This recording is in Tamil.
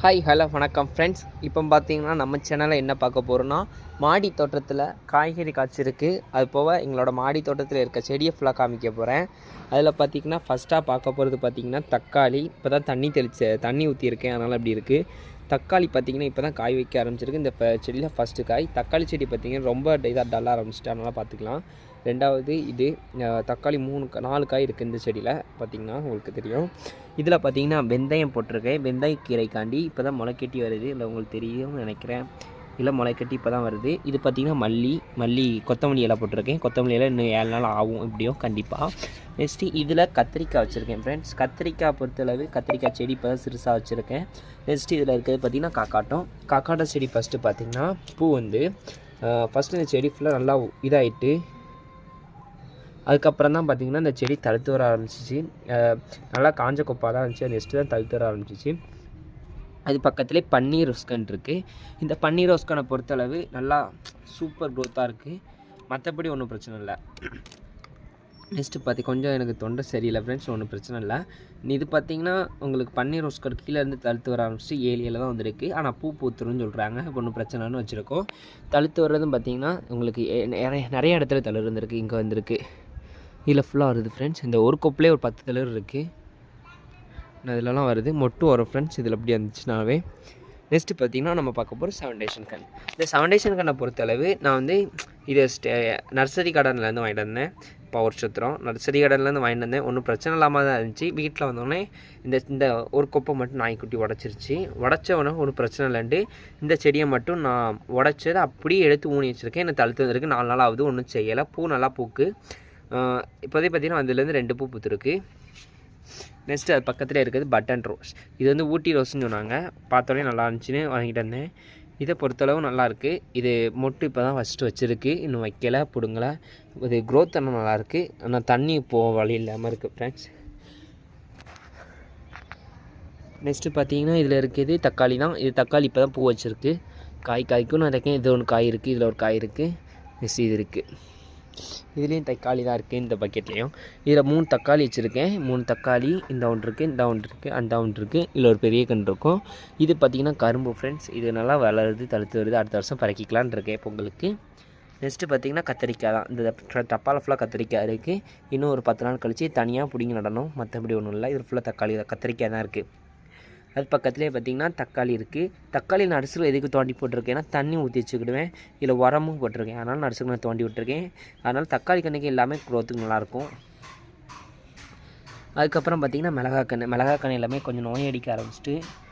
ஹாய் ஹலோ வணக்கம் ஃப்ரெண்ட்ஸ். இப்போ பார்த்தீங்கன்னா நம்ம சேனலில் என்ன பார்க்க போகிறோன்னா, மாடி தோட்டத்தில் காய்கறி காய்ச்சிருக்கு. அது போக எங்களோட மாடி தோட்டத்தில் இருக்க செடியை ஃபுல்லாக காமிக்க போகிறேன். அதில் பார்த்திங்கன்னா ஃபஸ்ட்டாக பார்க்க போகிறது பார்த்திங்கன்னா தக்காளி. இப்போ தான் தண்ணி ஊற்றியிருக்கேன், அதனால் அப்படி இருக்குது. தக்காளி பார்த்திங்கன்னா இப்போ தான் காய் வைக்க ஆரம்பிச்சிருக்கு. இந்த செடியில் ஃபஸ்ட்டு காய். தக்காளி செடி பார்த்திங்கன்னா ரொம்ப இதாக டல்ல ஆரம்பிச்சிட்டு, அதனால் பார்த்துக்கலாம். ரெண்டாவது இது தக்காளி 4 காய் இருக்குது இந்த செடியில் பார்த்திங்கன்னா உங்களுக்கு தெரியும். இதில் பார்த்திங்கன்னா வெந்தயம் போட்டிருக்கேன். வெந்தயக்கீரைக்காண்டி இப்போ தான் முளைக்கட்டி வருது. இல்லை உங்களுக்கு தெரியும்னு நினைக்கிறேன். இல்லை முளைக்கட்டி இப்போ தான் வருது. இது பார்த்திங்கன்னா மல்லி கொத்தமல்லி இலை போட்டிருக்கேன். கொத்தமல்லி இலை இன்னும் 7 நாள் ஆகும் எப்படியும் கண்டிப்பாக. நெக்ஸ்ட்டு இதில் கத்திரிக்காய் வச்சுருக்கேன் ஃப்ரெண்ட்ஸ். கத்திரிக்காய் பொறுத்தளவு கத்திரிக்காய் செடி இப்போ தான் சிறுசாக வச்சுருக்கேன். நெக்ஸ்ட்டு இதில் இருக்கிறது பார்த்திங்கன்னா காக்காட்டம் செடி. ஃபஸ்ட்டு பார்த்திங்கன்னா பூ ஃபஸ்ட்டு இந்த செடி ஃபுல்லாக நல்லா இதாகிட்டு, அதுக்கப்புறம் தான் பார்த்திங்கன்னா இந்த செடி தழுத்து வர ஆரம்பிச்சிச்சு. நல்லா காஞ்ச கொப்பாக தான் இருந்துச்சு. நெக்ஸ்ட்டு தான் தழுத்து வர ஆரம்பிச்சிச்சு. அது பக்கத்துலேயே பன்னீர் ரோஸ்கன் இருக்குது. இந்த பன்னீர் ரோஸ்கனை பொறுத்தளவு நல்லா சூப்பர் க்ரோத்தாக இருக்குது. மற்றபடி ஒன்றும் பிரச்சனை இல்லை. நெக்ஸ்ட்டு கொஞ்சம் எனக்கு தொண்டை சரியில்லை ஃப்ரெண்ட்ஸ், ஒன்றும் பிரச்சனை இல்லை. இது பார்த்திங்கன்னா உங்களுக்கு பன்னீர் ரோஸ்கன் கீழேருந்து தழுத்து வர ஆரம்பிச்சு 7 தான் வந்திருக்கு. ஆனால் பூ பூத்துருன்னு சொல்கிறாங்க. ஒன்றும் பிரச்சனைன்னு வச்சுருக்கோம். தழுத்து வர்றதும் பார்த்திங்கன்னா உங்களுக்கு நிறைய இடத்துல தளிர் இருந்திருக்கு. இங்கே வந்திருக்கு. இதில் ஃபுல்லாக வருது ஃப்ரெண்ட்ஸ். இந்த ஒரு கொப்பிலே ஒரு 10 தளிர் இருக்குது. இதிலலாம் வருது, மொட்டும் வரும் ஃப்ரெண்ட்ஸ். இதில் அப்படி வந்துச்சுனாவே. நெக்ஸ்ட்டு பார்த்திங்கன்னா நம்ம பார்க்க போகிற செவன்டேஷன் கன். இந்த செவன்டேஷன் கன்னை பொறுத்தளவு நான் இதை நர்சரி கார்டன்லேருந்து வாங்கிட்டு வந்தேன். பவர் சத்திரம் நர்சரி கார்டன்லேருந்து வாங்கிட்டு வந்தேன். ஒன்றும் பிரச்சனை இல்லாமல் தான் இருந்துச்சு. வீட்டில் வந்தோடனே இந்த ஒரு கொப்பை மட்டும் நாய்க்குட்டி உடச்சிருச்சு. உடச்சவொடனே ஒன்றும் பிரச்சனை இல்லைன்ட்டு இந்த செடியை மட்டும் நான் உடச்சதை அப்படியே எடுத்து ஊனி வச்சுருக்கேன். எனக்கு தழுத்து வந்திருக்கு. 4 நாள் ஆகுது, ஒன்றும் செய்யலை. பூ நல்லா பூக்கு. இப்போதைக்கு பார்த்திங்கன்னா அதுலேருந்து 2 பூ பூத்துருக்கு. நெக்ஸ்ட்டு அது பக்கத்தில் இருக்கிறது பட்டன் ரோஸ். இது ஊட்டி ரோஸ்ன்னு சொன்னாங்க. பார்த்தோன்னே நல்லா இருந்துச்சுன்னு வாங்கிட்டு வந்தேன். இதை பொறுத்தளவு நல்லாயிருக்கு. இது மொட்டு இப்போ தான் ஃபஸ்ட்டு வச்சுருக்கு, இன்னும் வைக்கலை, பிடுங்கலை. இது க்ரோத் ஆனால் நல்லாயிருக்கு. ஆனால் தண்ணி போக வழி இல்லாமல் இருக்குது ஃப்ரெண்ட்ஸ். நெக்ஸ்ட்டு பார்த்தீங்கன்னா இதில் இருக்கிறது தக்காளி தான். இது தக்காளி இப்போ தான் பூ வச்சுருக்கு. காய்க்கும் நான் இருக்கேன். இது ஒன்று காய் இருக்குது, இதில் ஒரு காய் இருக்குது. நெக்ஸ்ட் இது இருக்குது. இதுலேயும் தக்காளி தான் இருக்குது இந்த பக்கெட்லேயும். இதில் 3 தக்காளி வச்சுருக்கேன். 3 தக்காளி இந்த ஒன்று இருக்குது, இந்த ஒன்று இருக்குது, அந்த ஒன்று இருக்குது. இதில் ஒரு பெரிய கன்று இருக்கும். இது பார்த்திங்கன்னா கரும்பு ஃப்ரெண்ட்ஸ். இது நல்லா வளருது, தழுத்து வருது. அடுத்த வருஷம் பறக்கிக்கலான் இருக்கேன் பொங்கலுக்கு. நெக்ஸ்ட்டு பார்த்திங்கன்னா கத்திரிக்காய் தான். இந்த டப்பாவில் ஃபுல்லாக கத்திரிக்காய் இருக்குது. இன்னும் ஒரு 10 நாள் கழித்து தனியாக பிடிங்கி நடணும். மற்றபடி ஒன்றும் இல்லை. இது ஃபுல்லாக கத்திரிக்காய் தான் இருக்குது. அது பக்கத்துலேயே பார்த்திங்கன்னா தக்காளி இருக்குது. தக்காளி நர்சரியில் எதுக்கு தோண்டி போட்டிருக்கேன்னா தண்ணி ஊற்றி வச்சுக்கிடுவேன். இதில் உரமும் போட்டிருக்கேன். அதனால் நர்சரியில் நான் தோண்டி விட்டுருக்கேன். அதனால் தக்காளி கண்ணுக்கு எல்லாமே க்ரோத்துக்கு நல்லாயிருக்கும். அதுக்கப்புறம் பார்த்திங்கன்னா மிளகாக்கன்று எல்லாமே கொஞ்சம் நோய் அடிக்க ஆரம்பிச்சிட்டு